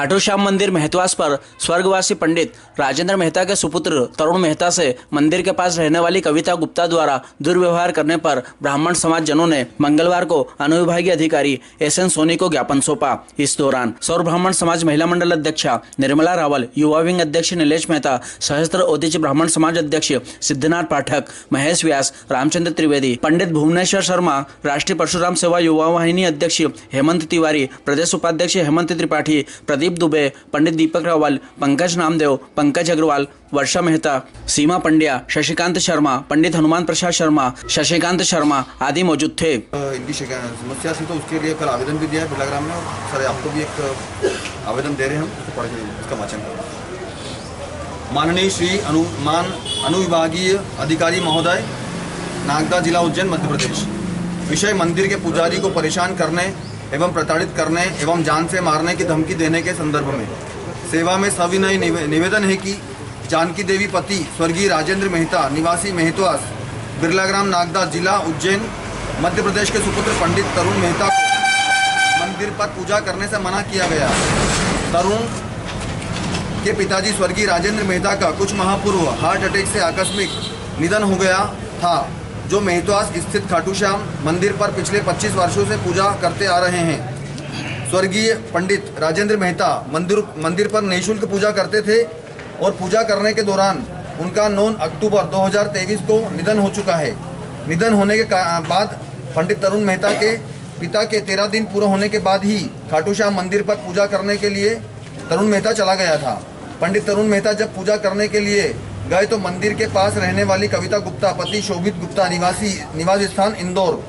खाटू श्याम मंदिर महत्वास पर स्वर्गवासी पंडित राजेंद्र मेहता के सुपुत्र तरुण मेहता से मंदिर के पास रहने वाली कविता गुप्ता द्वारा दुर्व्यवहार करने पर ब्राह्मण समाज जनों ने मंगलवार को अनुविभागीय अधिकारी SN सोनी को ज्ञापन सौंपा। इस दौरान सौर ब्राह्मण समाज महिला मंडल अध्यक्षा निर्मला रावल, युवा विंग अध्यक्ष नीलेश मेहता, सहस्त्र ओदीची ब्राह्मण समाज अध्यक्ष सिद्धनाथ पाठक, महेश व्यास, रामचंद्र त्रिवेदी, पंडित भुवनेश्वर शर्मा, राष्ट्रीय परशुराम सेवा युवा वाहिनी अध्यक्ष हेमंत तिवारी, प्रदेश उपाध्यक्ष हेमंत त्रिपाठी, प्रदीप दुबे, पंडित दीपक रावल, पंकज नामदेव, पंकज अग्रवाल, वर्षा मेहता, सीमा पंड्या, शशिकांत शर्मा, पंडित हनुमान प्रसाद शर्मा, शशिकांत शर्मा आदि मौजूद थे। इनकी समस्या थी तो उसके लिए कल आवेदन भी दिया है बिरलाग्राम में। सर आपको भी एक आवेदन दे रहे हैं हम, उसको पढ़ के उसका वाचन करें। माननीय श्री अनुविभागीय अधिकारी महोदय, नागदा जिला उज्जैन मध्य प्रदेश। विषय मंदिर के पुजारी को परेशान करने एवं प्रताड़ित करने एवं जान से मारने की धमकी देने के संदर्भ में सेवा में सविनय निवेदन है कि जानकी देवी पति स्वर्गीय राजेंद्र मेहता निवासी मेहतवास बिरलाग्राम नागदा जिला उज्जैन मध्य प्रदेश के सुपुत्र पंडित तरुण मेहता को मंदिर पर पूजा करने से मना किया गया। तरुण के पिताजी स्वर्गीय राजेंद्र मेहता का कुछ माह पूर्व हार्ट अटैक से आकस्मिक निधन हो गया था, जो मेहतवास स्थित खाटू श्याम मंदिर पर पिछले 25 वर्षों से पूजा करते आ रहे हैं। स्वर्गीय पंडित राजेंद्र मेहता मंदिर पर निःशुल्क पूजा करते थे और पूजा करने के दौरान उनका 9 अक्टूबर 2023 को निधन हो चुका है। निधन होने के बाद पंडित तरुण मेहता के पिता के 13 दिन पूरे होने के बाद ही खाटू श्याम मंदिर पर पूजा करने के लिए तरुण मेहता चला गया था। पंडित तरुण मेहता जब पूजा करने के लिए गए तो मंदिर के पास रहने वाली कविता गुप्ता पति शोभित गुप्ता निवास स्थान इंदौर,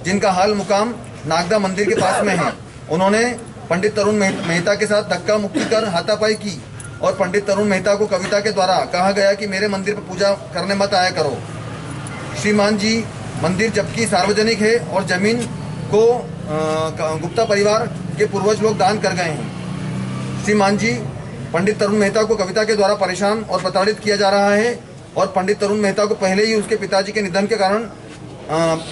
जिनका हाल मुकाम नागदा मंदिर के पास में है, उन्होंने पंडित तरुण मेहता के साथ धक्का मुक्की कर हाथापाई की और पंडित तरुण मेहता को कविता के द्वारा कहा गया कि मेरे मंदिर पर पूजा करने मत आया करो। श्रीमान जी, मंदिर जबकि सार्वजनिक है और जमीन को गुप्ता परिवार के पूर्वज लोग दान कर गए हैं। श्रीमान जी, पंडित तरुण मेहता को कविता के द्वारा परेशान और प्रताड़ित किया जा रहा है और पंडित तरुण मेहता को पहले ही उसके पिताजी के निधन के कारण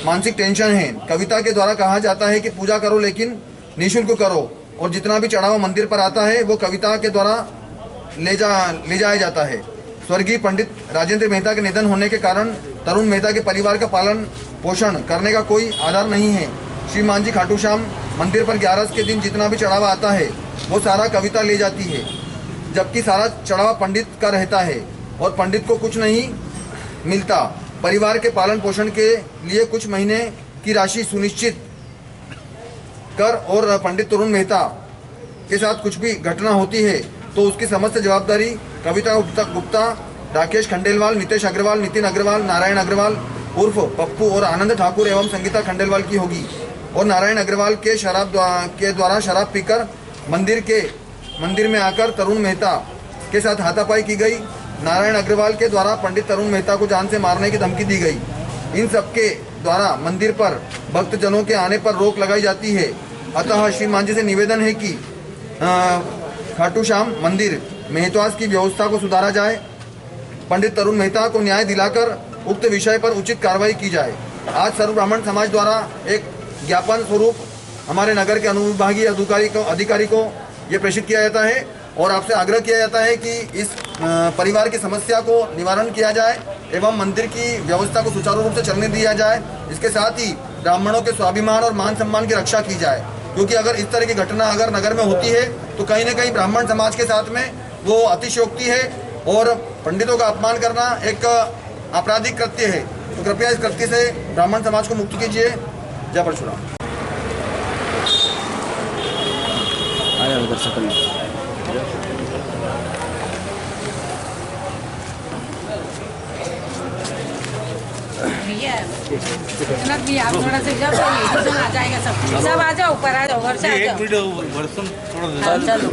मानसिक टेंशन है। कविता के द्वारा कहा जाता है कि पूजा करो लेकिन निःशुल्क करो और जितना भी चढ़ावा मंदिर पर आता है वो कविता के द्वारा ले जाया जाता है। स्वर्गीय पंडित राजेंद्र मेहता के निधन होने के कारण तरुण मेहता के परिवार का पालन पोषण करने का कोई आधार नहीं है। श्रीमान जी, खाटू श्याम मंदिर पर 11 के दिन जितना भी चढ़ावा आता है वो सारा कविता ले जाती है, जबकि सारा चढ़ावा पंडित का रहता है और पंडित को कुछ नहीं मिलता। परिवार के पालन पोषण के लिए कुछ महीने की राशि सुनिश्चित कर और पंडित तरुण मेहता के साथ कुछ भी घटना होती है तो उसकी समस्त जवाबदारी कविता गुप्ता, राकेश खंडेलवाल, नितेश अग्रवाल, नितिन अग्रवाल, नारायण अग्रवाल उर्फ पप्पू और आनंद ठाकुर एवं संगीता खंडेलवाल की होगी। और नारायण अग्रवाल के द्वारा शराब पीकर मंदिर में आकर तरुण मेहता के साथ हाथापाई की गई। नारायण अग्रवाल के द्वारा पंडित तरुण मेहता को जान से मारने की धमकी दी गई। इन सबके द्वारा मंदिर पर भक्तजनों के आने पर रोक लगाई जाती है। अतः श्रीमान जी से निवेदन है कि खाटू श्याम मंदिर मेहतवास की व्यवस्था को सुधारा जाए, पंडित तरुण मेहता को न्याय दिलाकर उक्त विषय पर उचित कार्रवाई की जाए। आज सर्व ब्राह्मण समाज द्वारा एक ज्ञापन स्वरूप हमारे नगर के अनुविभागीय अधिकारी को ये प्रेषित किया जाता है और आपसे आग्रह किया जाता है कि इस परिवार की समस्या को निवारण किया जाए एवं मंदिर की व्यवस्था को सुचारू रूप से चलने दिया जाए। इसके साथ ही ब्राह्मणों के स्वाभिमान और मान सम्मान की रक्षा की जाए, क्योंकि अगर इस तरह की घटना अगर नगर में होती है तो कहीं न कहीं ब्राह्मण समाज के साथ में वो अतिशयोक्ति है और पंडितों का अपमान करना एक आपराधिक कृत्य है। तो कृपया इस कृत्य से ब्राह्मण समाज को मुक्त कीजिए। जय परशुराम। आप थोड़ा से जब आ जाएगा सब आ जाओ, ऊपर आ जाओ, घर से आ जाओ।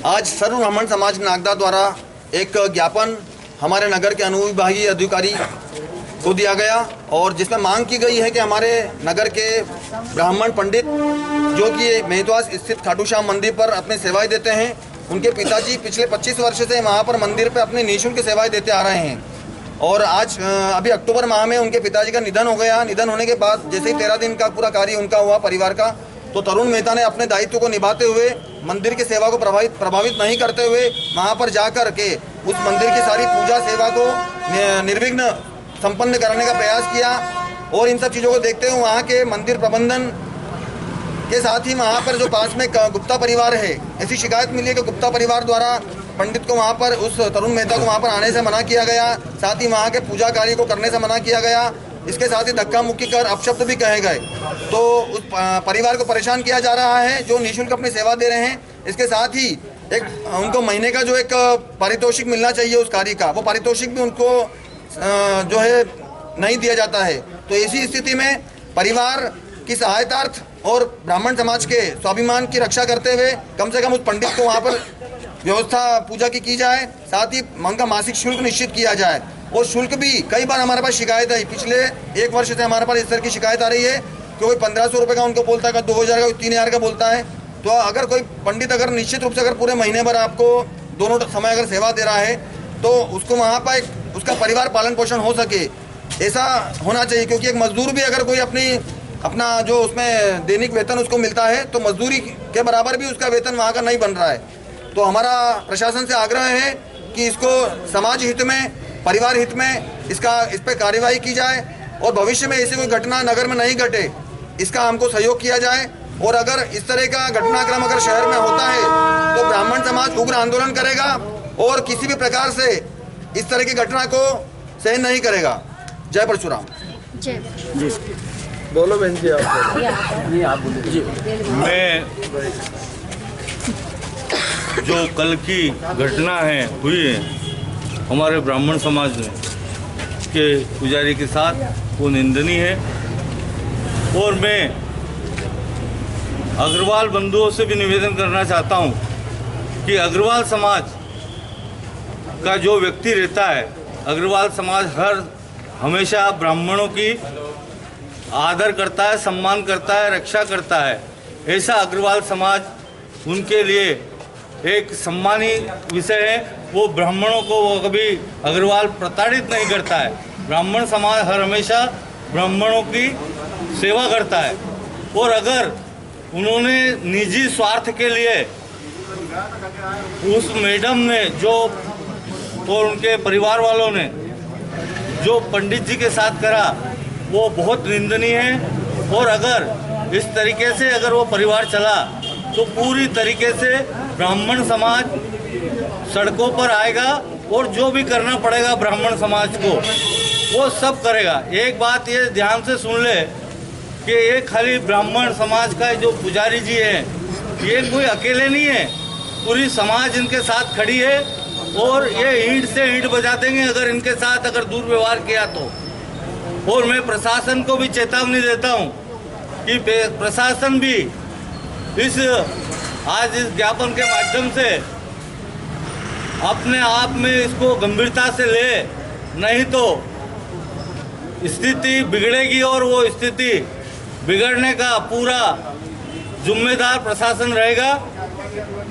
आज सर्व ब्राह्मण समाज नागदा द्वारा एक ज्ञापन हमारे नगर के अनुविभागीय अधिकारी को दिया गया और जिसमें मांग की गई है कि हमारे नगर के ब्राह्मण पंडित जो कि मेहतवास स्थित खाटू श्याम मंदिर पर अपनी सेवाएं देते हैं, उनके पिताजी पिछले 25 वर्ष से वहां पर मंदिर पर अपनी निःशुल्क सेवाएं देते आ रहे हैं और आज अभी अक्टूबर माह में उनके पिताजी का निधन हो गया। निधन होने के बाद जैसे ही 13 दिन का पूरा कार्य उनका हुआ परिवार का, तो तरुण मेहता ने अपने दायित्व को निभाते हुए मंदिर की सेवा को प्रभावित नहीं करते हुए वहाँ पर जाकर के उस मंदिर की सारी पूजा सेवा को निर्विघ्न संपन्न करने का प्रयास किया। और इन सब चीज़ों को देखते हुए वहाँ के मंदिर प्रबंधन के साथ ही वहाँ पर जो पास में गुप्ता परिवार है, ऐसी शिकायत मिली है कि गुप्ता परिवार द्वारा पंडित को वहाँ पर, उस तरुण मेहता को वहाँ पर आने से मना किया गया, साथ ही वहाँ के पूजा कार्य को करने से मना किया गया। इसके साथ ही धक्का मुक्की कर अपशब्द भी कहे गए। तो उस परिवार को परेशान किया जा रहा है जो निःशुल्क अपनी सेवा दे रहे हैं। इसके साथ ही एक उनको महीने का जो एक पारितोषिक मिलना चाहिए उस कार्य का, वो पारितोषिक भी उनको जो है नहीं दिया जाता है। तो ऐसी स्थिति में परिवार की सहायतार्थ और ब्राह्मण समाज के स्वाभिमान की रक्षा करते हुए कम से कम उस पंडित को वहाँ पर व्यवस्था पूजा की जाए, साथ ही उनका मासिक शुल्क निश्चित किया जाए। और शुल्क भी कई बार हमारे पास शिकायत आई, पिछले 1 वर्ष से हमारे पास इस तरह की शिकायत आ रही है कि कोई 1500 रुपये का उनको बोलता है, 2000 का, 3000 का बोलता है। तो अगर कोई पंडित अगर निश्चित रूप से अगर पूरे महीने भर आपको दोनों समय अगर सेवा दे रहा है तो उसको वहाँ पर उसका परिवार पालन पोषण हो सके, ऐसा होना चाहिए। क्योंकि एक मजदूर भी अगर कोई अपना जो उसमें दैनिक वेतन उसको मिलता है तो मजदूरी के बराबर भी उसका वेतन वहाँ का नहीं बन रहा है। तो हमारा प्रशासन से आग्रह है कि इसको समाज हित में, परिवार हित में इस पर कार्यवाही की जाए और भविष्य में ऐसी कोई घटना नगर में नहीं घटे, इसका हमको सहयोग किया जाए। और अगर इस तरह का घटनाक्रम अगर शहर में होता है तो ब्राह्मण समाज उग्र आंदोलन करेगा और किसी भी प्रकार से इस तरह की घटना को सहन नहीं करेगा। जय परशुराम। जय जी बोलो बहन जी, आप बोलो जी। मैं जो कल की घटना हुई है हमारे ब्राह्मण समाज में के पुजारी के साथ, वो निंदनीय है। और मैं अग्रवाल बंधुओं से भी निवेदन करना चाहता हूं कि अग्रवाल समाज का जो व्यक्ति रहता है, अग्रवाल समाज हमेशा ब्राह्मणों की आदर करता है, सम्मान करता है, रक्षा करता है। ऐसा अग्रवाल समाज उनके लिए एक सम्मानीय विषय है। वो ब्राह्मणों को वो कभी अग्रवाल प्रताड़ित नहीं करता है। ब्राह्मण समाज हमेशा ब्राह्मणों की सेवा करता है। और अगर उन्होंने निजी स्वार्थ के लिए उस मैडम ने जो और उनके परिवार वालों ने जो पंडित जी के साथ करा वो बहुत निंदनीय है। और अगर इस तरीके से अगर वो परिवार चला तो पूरी तरीके से ब्राह्मण समाज सड़कों पर आएगा और जो भी करना पड़ेगा ब्राह्मण समाज को वो सब करेगा। एक बात ये ध्यान से सुन ले कि ये खाली ब्राह्मण समाज का जो पुजारी जी है ये कोई अकेले नहीं है, पूरी समाज इनके साथ खड़ी है। और ये ईंट से ईंट बजा देंगे अगर इनके साथ अगर दुर्व्यवहार किया तो। और मैं प्रशासन को भी चेतावनी देता हूं कि प्रशासन भी आज इस ज्ञापन के माध्यम से अपने आप में इसको गंभीरता से ले, नहीं तो स्थिति बिगड़ेगी और वो स्थिति बिगड़ने का पूरा जिम्मेदार प्रशासन रहेगा।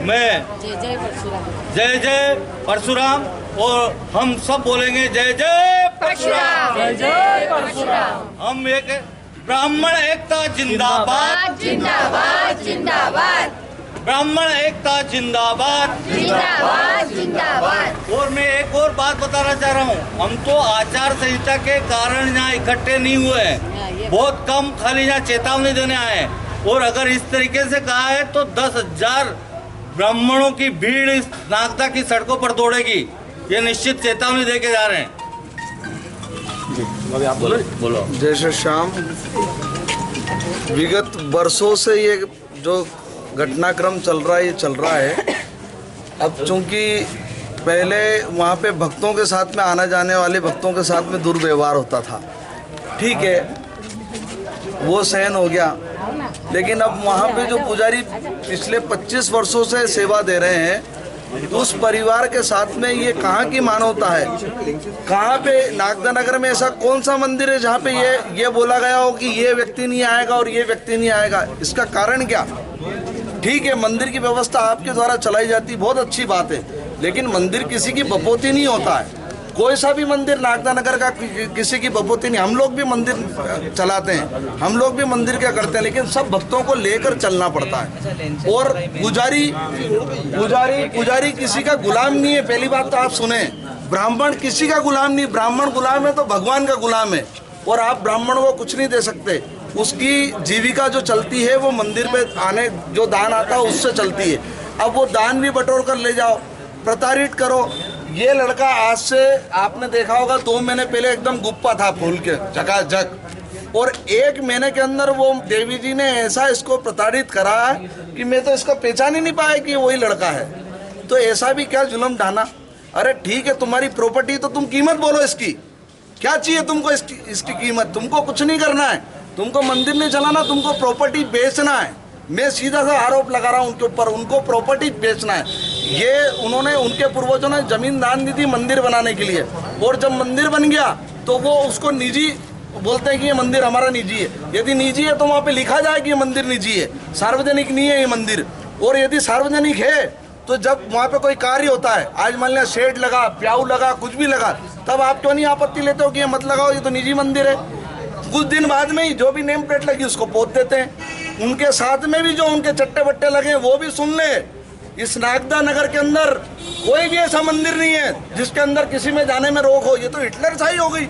मैं जय जय परशुराम और हम सब बोलेंगे जय जय परशुराम, जय जय परशुराम। हम एक ब्राह्मण एकता जिंदाबाद, जिंदाबाद जिंदाबाद, ब्राह्मण एकता जिंदाबाद, जिंदाबाद जिंदाबाद। और मैं एक और बात बताना चाह रहा हूँ, हम तो आचार संहिता के कारण यहाँ इकट्ठे नहीं हुए हैं, बहुत कम खाली यहाँ चेतावनी देने आए हैं। और अगर इस तरीके से कहा है तो 10,000 ब्राह्मणों की भीड़ इस नागदा की सड़कों पर दौड़ेगी, ये निश्चित चेतावनी दे के जा रहे हैं। आप बोलो। जय श्री श्याम। विगत वर्षों से ये जो घटनाक्रम चल रहा है। अब चूंकि पहले वहाँ पे भक्तों के साथ में आने जाने वाले भक्तों के साथ में दुर्व्यवहार होता था, ठीक है, वो सहन हो गया। लेकिन अब वहाँ पे जो पुजारी पिछले 25 वर्षों से सेवा दे रहे हैं, उस परिवार के साथ में ये कहाँ की मानवता है? कहाँ पे नागदा नगर में ऐसा कौन सा मंदिर है जहाँ पे ये बोला गया हो कि ये व्यक्ति नहीं आएगा और ये व्यक्ति नहीं आएगा? इसका कारण क्या? ठीक है, मंदिर की व्यवस्था आपके द्वारा चलाई जाती, बहुत अच्छी बात है, लेकिन मंदिर किसी की बपोती नहीं होता है। कोई सा भी मंदिर नागदा नगर का किसी की बपोती नहीं। हम लोग भी मंदिर चलाते हैं, हम लोग भी मंदिर क्या करते हैं, लेकिन सब भक्तों को लेकर चलना पड़ता है। और पुजारी किसी का गुलाम नहीं है। पहली बात तो आप सुने, ब्राह्मण किसी का गुलाम नहीं। ब्राह्मण गुलाम है तो भगवान का गुलाम है, और आप ब्राह्मण को कुछ नहीं दे सकते। उसकी जीविका जो चलती है वो मंदिर पे आने जो दान आता है उससे चलती है। अब वो दान भी बटोर कर ले जाओ, प्रताड़ित करो। ये लड़का आज से आपने देखा होगा 2 महीने पहले एकदम गुप्पा था फूल के झकाझक, और 1 महीने के अंदर वो देवी जी ने ऐसा इसको प्रताड़ित करा कि मैं तो इसका पहचान ही नहीं पाया कि वही लड़का है। तो ऐसा भी क्या जुल्म ढाना। अरे ठीक है, तुम्हारी प्रॉपर्टी तो तुम कीमत बोलो इसकी, क्या चाहिए तुमको इसकी कीमत। तुमको कुछ नहीं करना है, तुमको मंदिर नहीं चलाना, तुमको प्रॉपर्टी बेचना है। मैं सीधा सा आरोप लगा रहा हूँ उनके ऊपर, उनको प्रॉपर्टी बेचना है। ये उन्होंने, उनके पूर्वजों ने जमीन दान दी थी मंदिर बनाने के लिए, और जब मंदिर बन गया तो वो उसको निजी बोलते हैं कि ये मंदिर हमारा निजी है। यदि निजी है तो वहाँ पे लिखा जाए कि ये मंदिर निजी है, सार्वजनिक नहीं है ये मंदिर। और यदि सार्वजनिक है तो जब वहाँ पे कोई कार्य होता है, आज मान लिया शेड लगा, प्याऊ लगा, कुछ भी लगा, तब आप क्यों नहीं आपत्ति लेते हो कि ये मत लगाओ, ये तो निजी मंदिर है। कुछ दिन बाद में ही जो भी नेम प्लेट लगी उसको पोत देते हैं। उनके साथ में भी जो उनके चट्टे बट्टे लगे वो भी सुन ले। इस नागदा नगर के अंदर कोई भी ऐसा मंदिर नहीं है जिसके अंदर किसी में जाने में रोक हो। ये तो हिटलरशाही हो गई।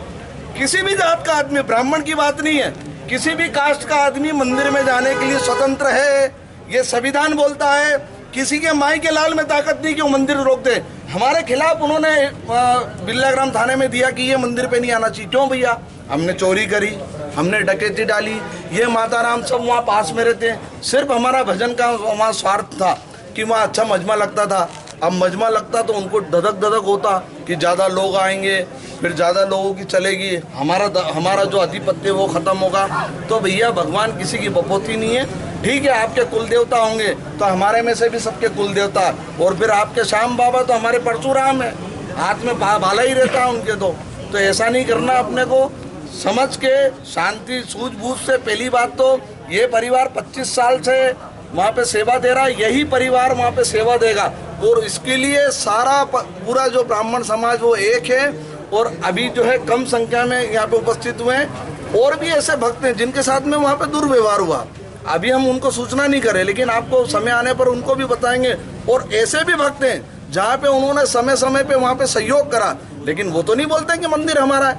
किसी भी जात का आदमी, ब्राह्मण की बात नहीं है, किसी भी कास्ट का आदमी मंदिर में जाने के लिए स्वतंत्र है। ये संविधान बोलता है। किसी के माई के लाल में ताकत नहीं कि वो मंदिर रोक दे। हमारे खिलाफ उन्होंने बिरलाग्राम थाने में दिया कि ये मंदिर पे नहीं आना चाहिए। क्यों भैया? हमने चोरी करी, हमने डकैती डाली, ये माता राम सब वहाँ पास में रहते हैं। सिर्फ हमारा भजन का वहाँ स्वार्थ था कि वहाँ अच्छा मजमा लगता था। अब मजमा लगता तो उनको धधक होता कि ज़्यादा लोग आएंगे, फिर ज़्यादा लोगों की चलेगी, हमारा जो आधिपत्य वो ख़त्म होगा। तो भैया भगवान किसी की बपोती नहीं है। ठीक है, आपके कुल देवता होंगे तो हमारे में से भी सबके कुल देवता, और फिर आपके श्याम बाबा तो हमारे परशुराम है, हाथ में भाला ही रहता है उनके। तो ऐसा नहीं करना, अपने को समझ के शांति सूझबूझ से। पहली बात तो ये परिवार 25 साल से वहाँ पे सेवा दे रहा है, यही परिवार वहाँ पे सेवा देगा, और इसके लिए सारा पूरा जो ब्राह्मण समाज वो एक है। और अभी जो है कम संख्या में यहाँ पे उपस्थित हुए हैं, और भी ऐसे भक्त हैं जिनके साथ में वहाँ पे दुर्व्यवहार हुआ। अभी हम उनको सूचना नहीं करें, लेकिन आपको समय आने पर उनको भी बताएंगे। और ऐसे भी भक्त हैं जहाँ पे उन्होंने समय समय पे वहाँ पे सहयोग करा, लेकिन वो तो नहीं बोलते कि मंदिर हमारा है।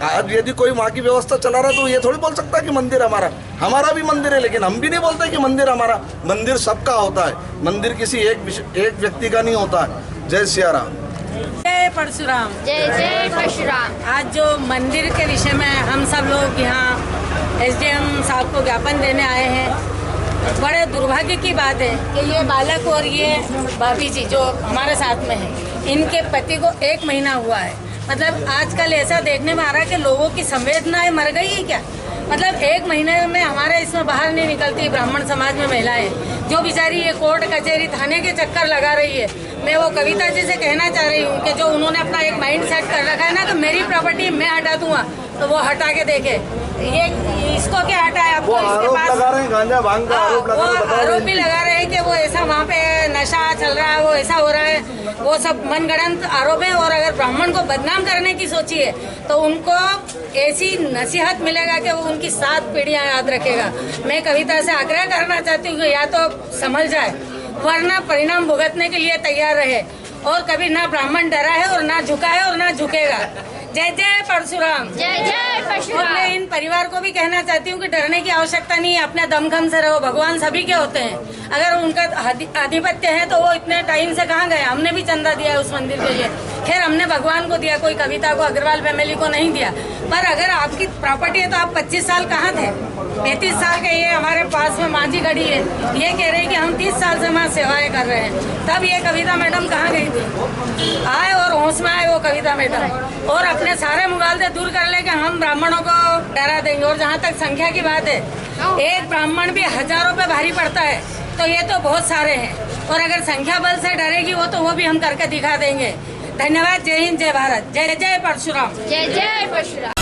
आज यदि कोई वहाँ की व्यवस्था चला रहा तो ये थोड़ी बोल सकता है कि मंदिर हमारा भी मंदिर है, लेकिन हम भी नहीं बोलते कि मंदिर हमारा। मंदिर सबका होता है, मंदिर किसी एक व्यक्ति का नहीं होता है। जय सिया राम, जय परशुराम। जय जय परशुराम। आज जो मंदिर के विषय में हम सब लोग यहाँ एसडीएम साहब को ज्ञापन देने आए हैं। बड़े दुर्भाग्य की बात है कि ये बालक और ये भाभी जी जो हमारे साथ में है, इनके पति को 1 महीना हुआ है। मतलब आजकल ऐसा देखने में आ रहा है कि लोगों की संवेदनाएं मर गई है क्या? मतलब 1 महीने में हमारे इसमें बाहर नहीं निकलती ब्राह्मण समाज में महिलाएं, जो बेचारी ये कोर्ट कचहरी थाने के चक्कर लगा रही है। मैं वो कविता जी से कहना चाह रही हूँ कि जो उन्होंने अपना एक माइंड सेट कर रखा है ना कि मेरी प्रॉपर्टी मैं हटा दूंगा, तो वो हटा के देखे। ये इसको क्या हटाया आपको? इसके पास लगा रहे हैं गांजा भांग का आरोप भी लगा रहे हैं कि वो ऐसा वहाँ पे नशा चल रहा है, वो ऐसा हो रहा है, वो सब मनगढ़ंत आरोप है। और अगर ब्राह्मण को बदनाम करने की सोचिए तो उनको ऐसी नसीहत मिलेगा कि वो उनकी 7 पीढ़ियां याद रखेगा। मैं कविता से आग्रह करना चाहती हूँ कि या तो संभल जाए, वरना परिणाम भुगतने के लिए तैयार रहे। और कभी ना ब्राह्मण डरा है और ना झुका है और ना झुकेगा। जय जय परशुराम। जय जय परशुराम। मैं इन परिवार को भी कहना चाहती हूँ कि डरने की आवश्यकता नहीं है, अपने दमखम से रहो। भगवान सभी के होते हैं, अगर उनका आधिपत्य है तो वो इतने टाइम से कहाँ गए? हमने भी चंदा दिया है उस मंदिर के लिए, खैर हमने भगवान को दिया, कोई कविता को, अग्रवाल फैमिली को नहीं दिया। पर अगर आपकी प्रॉपर्टी है तो आप 25 साल कहाँ थे? 35 साल के ये हमारे पास में माँ जी खड़ी है, ये कह रहे हैं कि हम 30 साल से वहाँ सेवाएं कर रहे हैं। तब ये कविता मैडम कहाँ गई थी? आए और होश में आए वो कविता मैडम, और अपने सारे मुगालते दूर कर ले कि हम ब्राह्मणों को डरा देंगे। और जहाँ तक संख्या की बात है, एक ब्राह्मण भी हजारों पे भारी पड़ता है, तो ये तो बहुत सारे हैं। और अगर संख्या बल से डरेगी वो भी हम करके दिखा देंगे। धन्यवाद। जय हिंद, जय भारत, जय जय परशुराम। जय जय परशुराम।